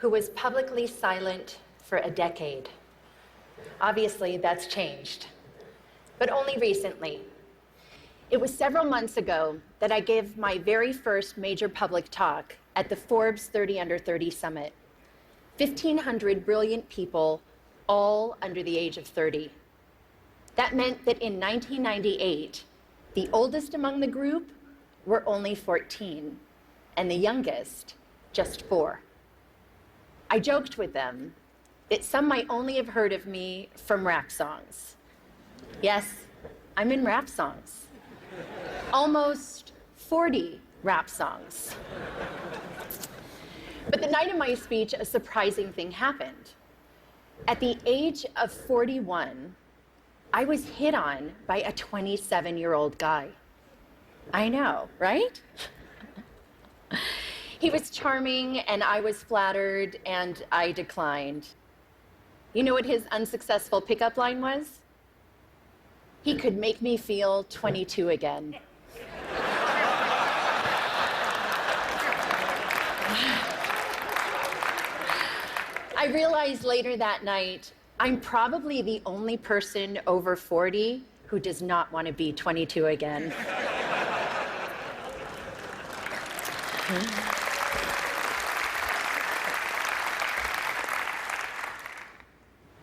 who was publicly silent for a decade. Obviously, that's changed, but only recently. It was several months ago that I gave my very first major public talk at the Forbes 30 Under 30 Summit. 1,500 brilliant people, all under the age of 30. That meant that in 1998, the oldest among the group were only 14, and the youngest just 4. I joked with them that some might only have heard of me from rap songs. Yes, I'm in rap songs. Almost 40 rap songs. But the night of my speech, a surprising thing happened. At the age of 41, I was hit on by a 27-year-old guy. I know, right? He was charming, and I was flattered, and I declined. You know what his unsuccessful pickup line was? He could make me feel 22 again. I realized later that night, I'm probably the only person over 40 who does not want to be 22 again.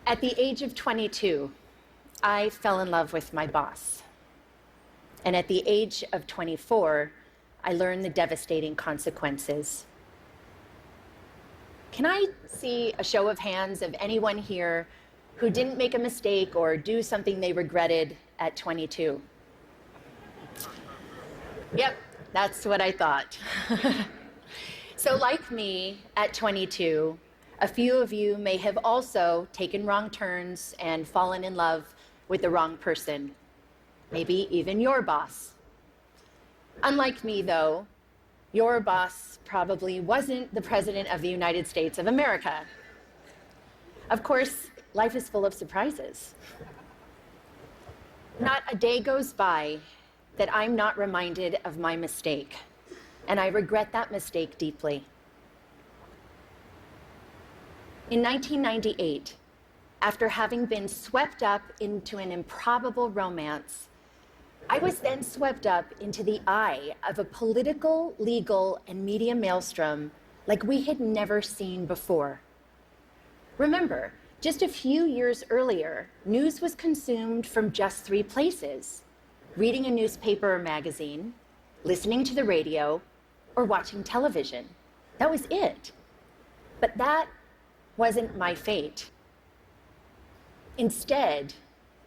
At the age of 22, I fell in love with my boss. And at the age of 24, I learned the devastating consequences. Can I see a show of hands of anyone here who didn't make a mistake or do something they regretted at 22? Yep, that's what I thought. So like me, at 22, a few of you may have also taken wrong turns and fallen in love with the wrong person, maybe even your boss. Unlike me, though, your boss probably wasn't the President of the United States of America. Of course, life is full of surprises. Not a day goes by that I'm not reminded of my mistake, and I regret that mistake deeply. In 1998, after having been swept up into an improbable romance, I was then swept up into the eye of a political, legal, and media maelstrom like we had never seen before. Remember, just a few years earlier, news was consumed from just 3 places: reading a newspaper or magazine, listening to the radio, or watching television. That was it. But that wasn't my fate. Instead,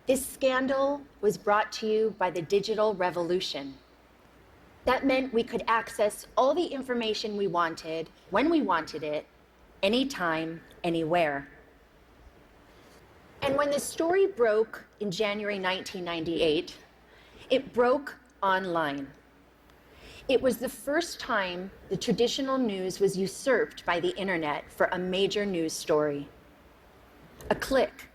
this scandal was brought to you by the digital revolution. That meant we could access all the information we wanted, when we wanted it, anytime, anywhere. And when the story broke in January 1998, it broke online. It was the first time the traditional news was usurped by the internet for a major news story. A click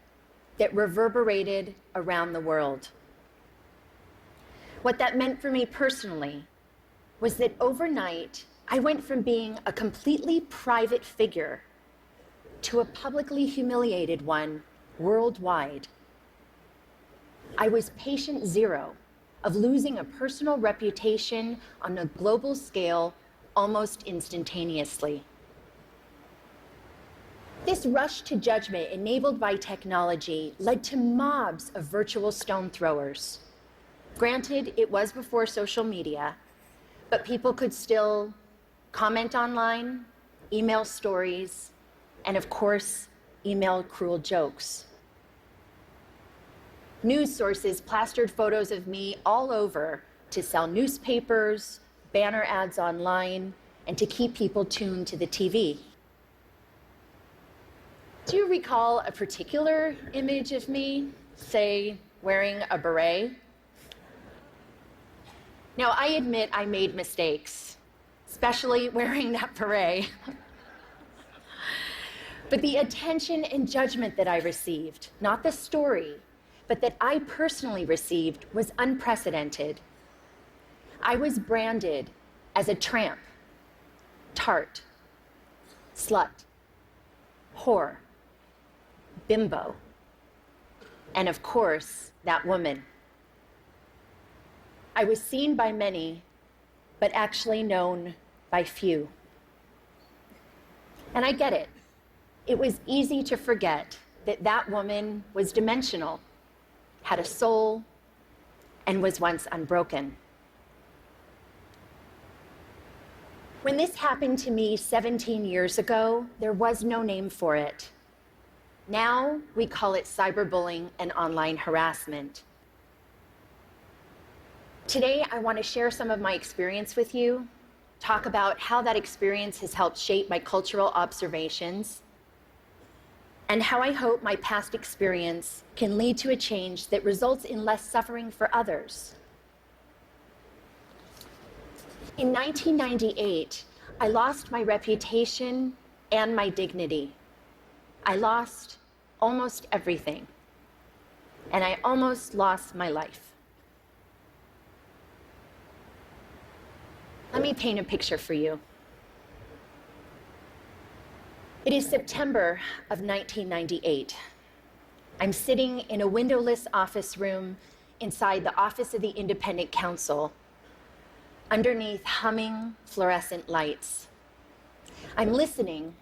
that reverberated around the world. What that meant for me personally was that overnight, I went from being a completely private figure to a publicly humiliated one worldwide. I was patient zero of losing a personal reputation on a global scale almost instantaneously. This rush to judgment enabled by technology led to mobs of virtual stone throwers. Granted, it was before social media, but people could still comment online, email stories, and of course, email cruel jokes. News sources plastered photos of me all over to sell newspapers, banner ads online, and to keep people tuned to the TV. Do you recall a particular image of me, say, wearing a beret? Now, I admit I made mistakes, especially wearing that beret. But the attention and judgment that I received, not the story, but that I personally received, was unprecedented. I was branded as a tramp, tart, slut, whore, bimbo, and of course, that woman. I was seen by many, but actually known by few. And I get it. It was easy to forget that that woman was dimensional, had a soul, and was once unbroken. When this happened to me 17 years ago, there was no name for it. Now we call it cyberbullying and online harassment. Today, I want to share some of my experience with you, talk about how that experience has helped shape my cultural observations, and how I hope my past experience can lead to a change that results in less suffering for others. In 1998, I lost my reputation and my dignity. I lost almost everything, and I almost lost my life. Let me paint a picture for you. It is September of 1998. I'm sitting in a windowless office room inside the office of the Independent Counsel, underneath humming fluorescent lights. I'm listening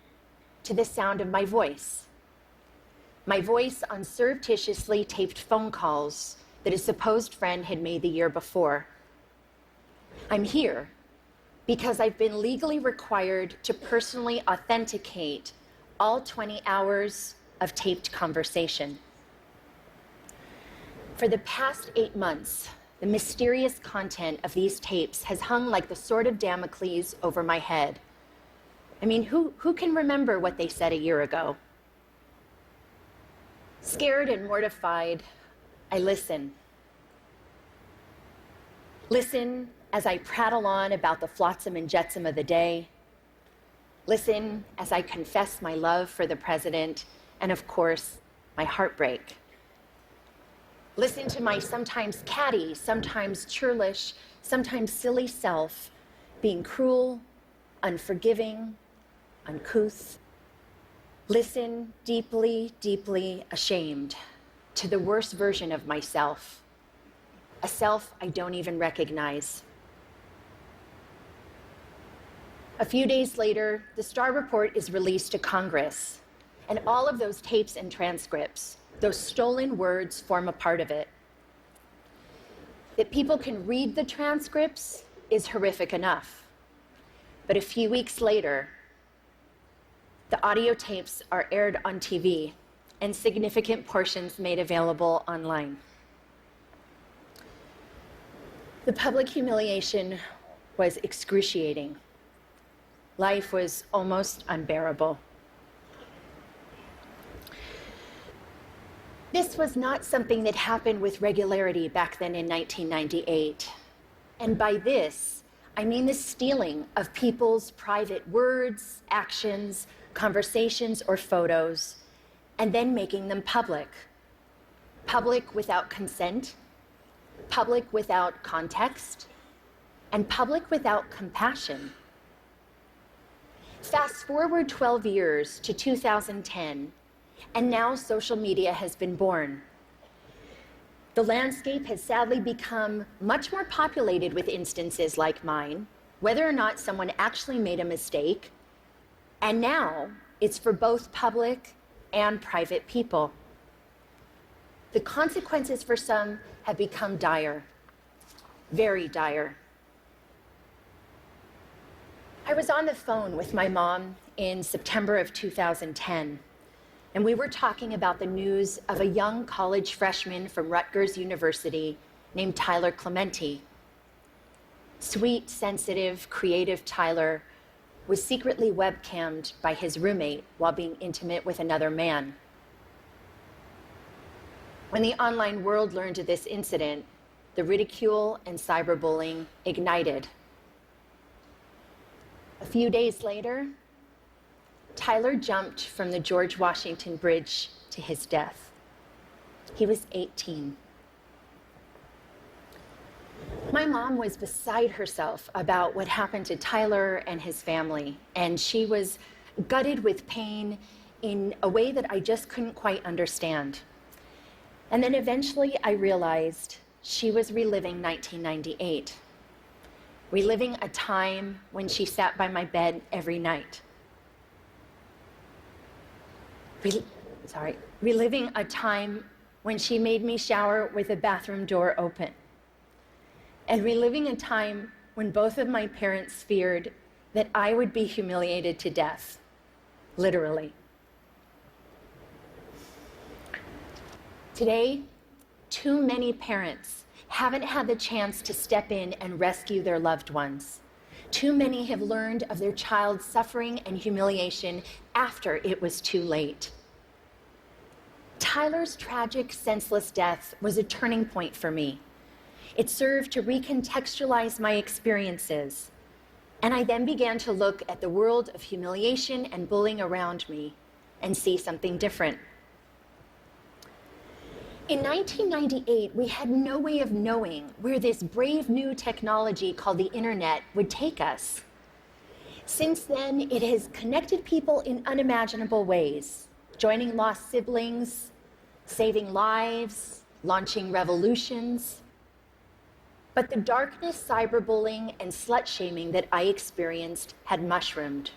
to the sound of my voice on surreptitiously taped phone calls that a supposed friend had made the year before. I'm here because I've been legally required to personally authenticate all 20 hours of taped conversation. For the past 8 months, the mysterious content of these tapes has hung like the sword of Damocles over my head. I mean, who can remember what they said a year ago? Scared and mortified, I listen. Listen as I prattle on about the flotsam and jetsam of the day. Listen as I confess my love for the president and, of course, my heartbreak. Listen to my sometimes catty, sometimes churlish, sometimes silly self being cruel, unforgiving, uncouth. Listen deeply, deeply ashamed to the worst version of myself, a self I don't even recognize. A few days later, the Starr Report is released to Congress, and all of those tapes and transcripts, those stolen words, form a part of it. That people can read the transcripts is horrific enough. But a few weeks later, the audio tapes are aired on TV and significant portions made available online. The public humiliation was excruciating. Life was almost unbearable. This was not something that happened with regularity back then in 1998. And by this, I mean the stealing of people's private words, actions, conversations, or photos, and then making them public. Public without consent, public without context, and public without compassion. Fast forward 12 years to 2010, and now social media has been born. The landscape has sadly become much more populated with instances like mine, whether or not someone actually made a mistake, and now it's for both public and private people. The consequences for some have become dire, very dire. I was on the phone with my mom in September of 2010, and we were talking about the news of a young college freshman from Rutgers University named Tyler Clementi. Sweet, sensitive, creative Tyler was secretly webcammed by his roommate while being intimate with another man. When the online world learned of this incident, the ridicule and cyberbullying ignited. A few days later, Tyler jumped from the George Washington Bridge to his death. He was 18. My mom was beside herself about what happened to Tyler and his family, and she was gutted with pain in a way that I just couldn't quite understand. And then eventually I realized she was reliving 1998, reliving a time when she sat by my bed every night. Reliving a time when she made me shower with the bathroom door open. And reliving a time when both of my parents feared that I would be humiliated to death, literally. Today, too many parents haven't had the chance to step in and rescue their loved ones. Too many have learned of their child's suffering and humiliation after it was too late. Tyler's tragic, senseless death was a turning point for me. It served to recontextualize my experiences, and I then began to look at the world of humiliation and bullying around me and see something different. In 1998, we had no way of knowing where this brave new technology called the internet would take us. Since then, it has connected people in unimaginable ways, joining lost siblings, saving lives, launching revolutions. But the darkness, cyberbullying, and slut-shaming that I experienced had mushroomed.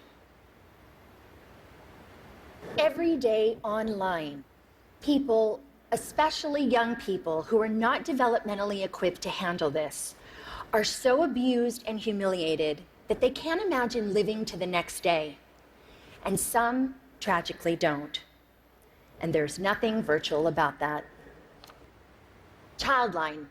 Every day online, people, especially young people who are not developmentally equipped to handle this, are so abused and humiliated that they can't imagine living to the next day. And some tragically don't. And there's nothing virtual about that. Childline,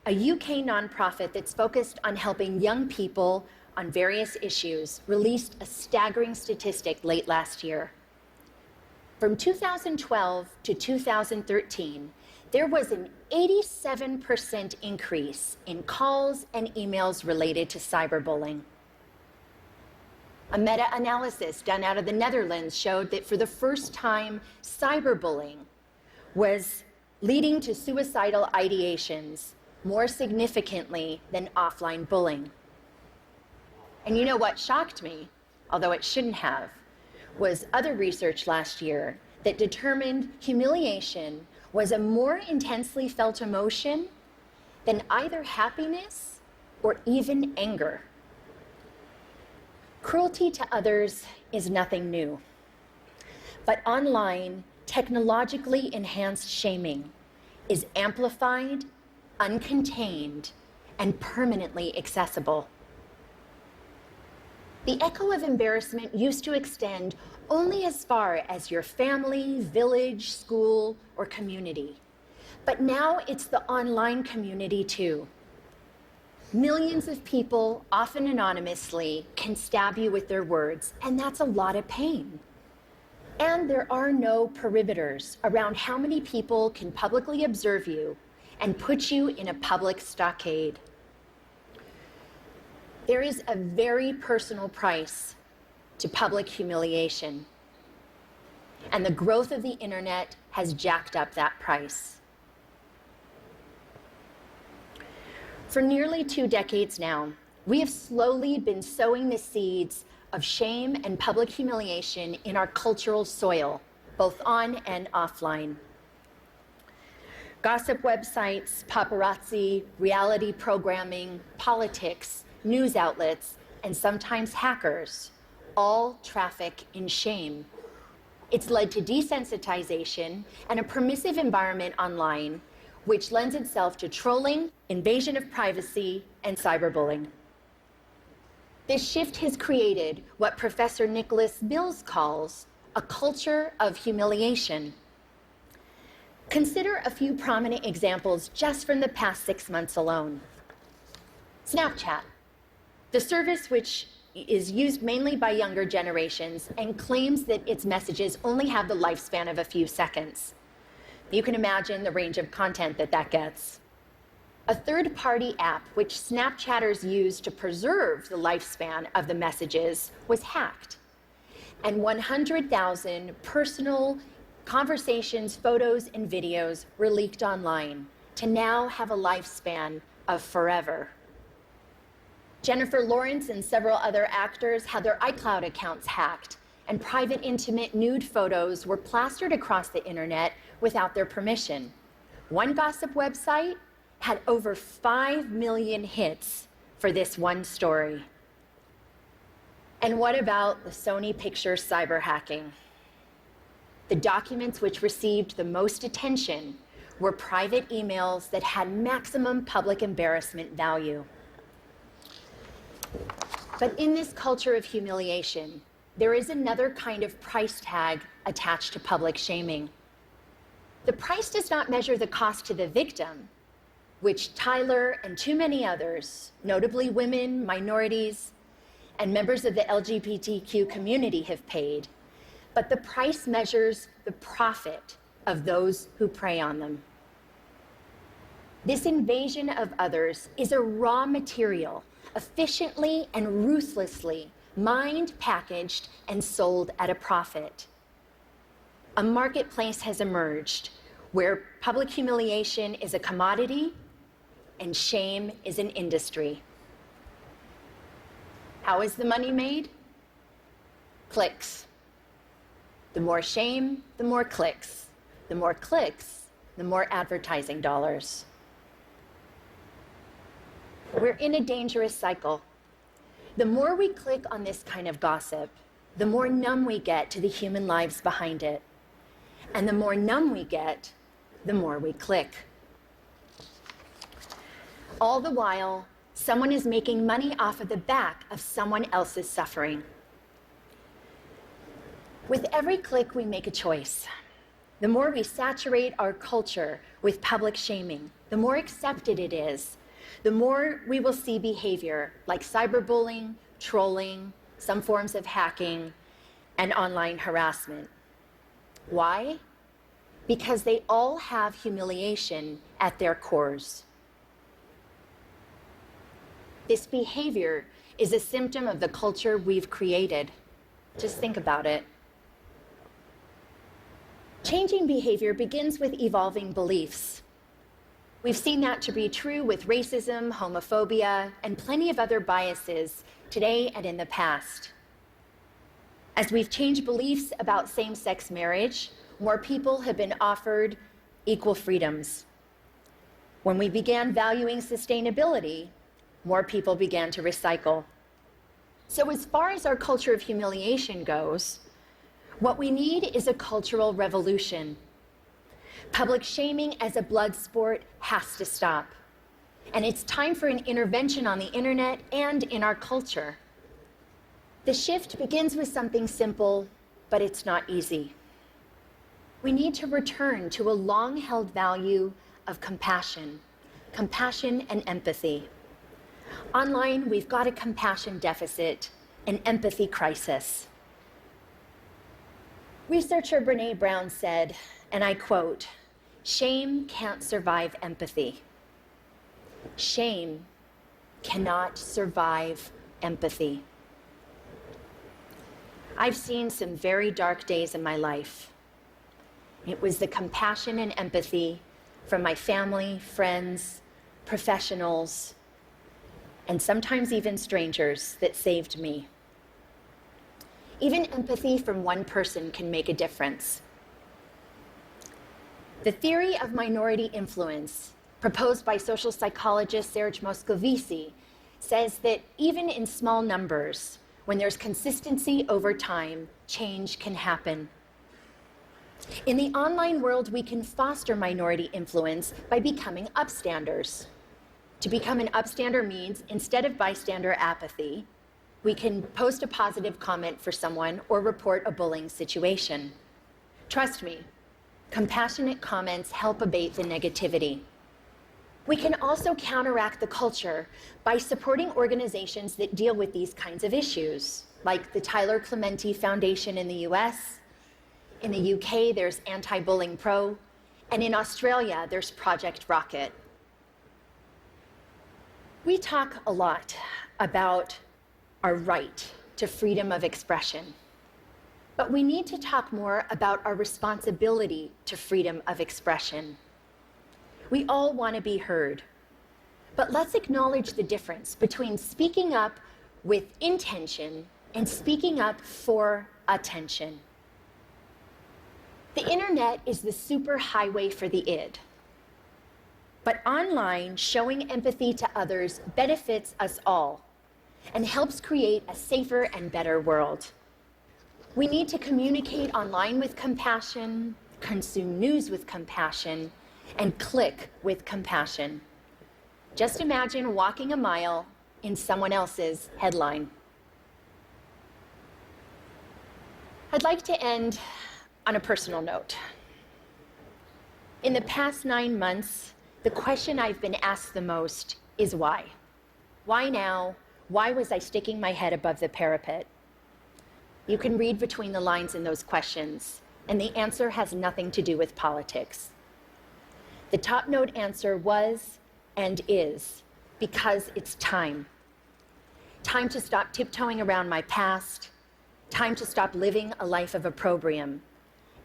a UK nonprofit that's focused on helping young people on various issues, released a staggering statistic late last year. From 2012 to 2013, there was an 87% increase in calls and emails related to cyberbullying. A meta-analysis done out of the Netherlands showed that for the first time, cyberbullying was leading to suicidal ideations more significantly than offline bullying. And you know what shocked me, although it shouldn't have, was other research last year that determined humiliation was a more intensely felt emotion than either happiness or even anger. Cruelty to others is nothing new, but online, technologically enhanced shaming is amplified, uncontained, and permanently accessible. The echo of embarrassment used to extend only as far as your family, village, school, or community. But now it's the online community too. Millions of people, often anonymously, can stab you with their words, and that's a lot of pain. And there are no perimeters around how many people can publicly observe you and put you in a public stockade. There is a very personal price to public humiliation, and the growth of the internet has jacked up that price. For nearly 2 decades now, we have slowly been sowing the seeds of shame and public humiliation in our cultural soil, both on and offline. Gossip websites, paparazzi, reality programming, politics, news outlets, and sometimes hackers all traffic in shame. It's led to desensitization and a permissive environment online, which lends itself to trolling, invasion of privacy, and cyberbullying. This shift has created what Professor Nicholas Mills calls a culture of humiliation. Consider a few prominent examples just from the past 6 months alone. Snapchat, the service which is used mainly by younger generations and claims that its messages only have the lifespan of a few seconds. You can imagine the range of content that gets. A third-party app which Snapchatters use to preserve the lifespan of the messages was hacked, and 100,000 personal conversations, photos, and videos were leaked online to now have a lifespan of forever. Jennifer Lawrence and several other actors had their iCloud accounts hacked, and private, intimate, nude photos were plastered across the internet without their permission. One gossip website had over 5 million hits for this one story. And what about the Sony Pictures cyber hacking? The documents which received the most attention were private emails that had maximum public embarrassment value. But in this culture of humiliation, there is another kind of price tag attached to public shaming. The price does not measure the cost to the victim, which Tyler and too many others, notably women, minorities, and members of the LGBTQ community have paid, but the price measures the profit of those who prey on them. This invasion of others is a raw material, efficiently and ruthlessly mined, packaged, and sold at a profit. A marketplace has emerged where public humiliation is a commodity and shame is an industry. How is the money made? Clicks. The more shame, the more clicks. The more clicks, the more advertising dollars. We're in a dangerous cycle. The more we click on this kind of gossip, the more numb we get to the human lives behind it. And the more numb we get, the more we click. All the while, someone is making money off of the back of someone else's suffering. With every click, we make a choice. The more we saturate our culture with public shaming, the more accepted it is, the more we will see behavior like cyberbullying, trolling, some forms of hacking, and online harassment. Why? Because they all have humiliation at their cores. This behavior is a symptom of the culture we've created. Just think about it. Changing behavior begins with evolving beliefs. We've seen that to be true with racism, homophobia, and plenty of other biases today and in the past. As we've changed beliefs about same-sex marriage, more people have been offered equal freedoms. When we began valuing sustainability, more people began to recycle. So as far as our culture of humiliation goes, what we need is a cultural revolution. Public shaming as a blood sport has to stop. And it's time for an intervention on the internet and in our culture. The shift begins with something simple, but it's not easy. We need to return to a long-held value of compassion and empathy. Online, we've got a compassion deficit, an empathy crisis. Researcher Brené Brown said, and I quote, "Shame can't survive empathy. Shame cannot survive empathy." I've seen some very dark days in my life. It was the compassion and empathy from my family, friends, professionals, and sometimes even strangers that saved me. Even empathy from one person can make a difference. The theory of minority influence, proposed by social psychologist Serge Moscovici, says that even in small numbers, when there's consistency over time, change can happen. In the online world, we can foster minority influence by becoming upstanders. To become an upstander means, instead of bystander apathy, we can post a positive comment for someone or report a bullying situation. Trust me, compassionate comments help abate the negativity. We can also counteract the culture by supporting organizations that deal with these kinds of issues, like the Tyler Clementi Foundation in the US. In the UK, there's Anti-Bullying Pro, and in Australia, there's Project Rocket. We talk a lot about our right to freedom of expression, but we need to talk more about our responsibility to freedom of expression. We all want to be heard, but let's acknowledge the difference between speaking up with intention and speaking up for attention. The internet is the superhighway for the id. But online, showing empathy to others benefits us all and helps create a safer and better world. We need to communicate online with compassion, consume news with compassion, and click with compassion. Just imagine walking a mile in someone else's headline. I'd like to end on a personal note. In the past 9 months, the question I've been asked the most is why? Why now? Why was I sticking my head above the parapet? You can read between the lines in those questions, and the answer has nothing to do with politics. The top note answer was and is because it's time. Time to stop tiptoeing around my past, time to stop living a life of opprobrium,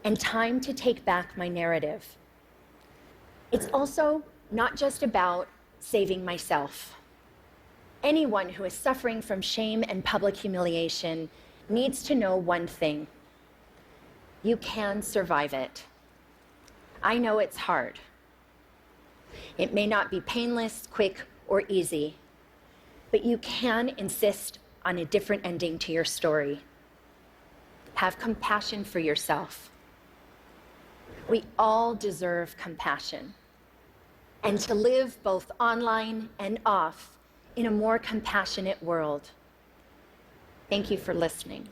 and time to take back my narrative. It's also not just about saving myself. Anyone who is suffering from shame and public humiliation needs to know one thing. You can survive it. I know it's hard. It may not be painless, quick, or easy, but you can insist on a different ending to your story. Have compassion for yourself. We all deserve compassion, and to live both online and off in a more compassionate world. Thank you for listening.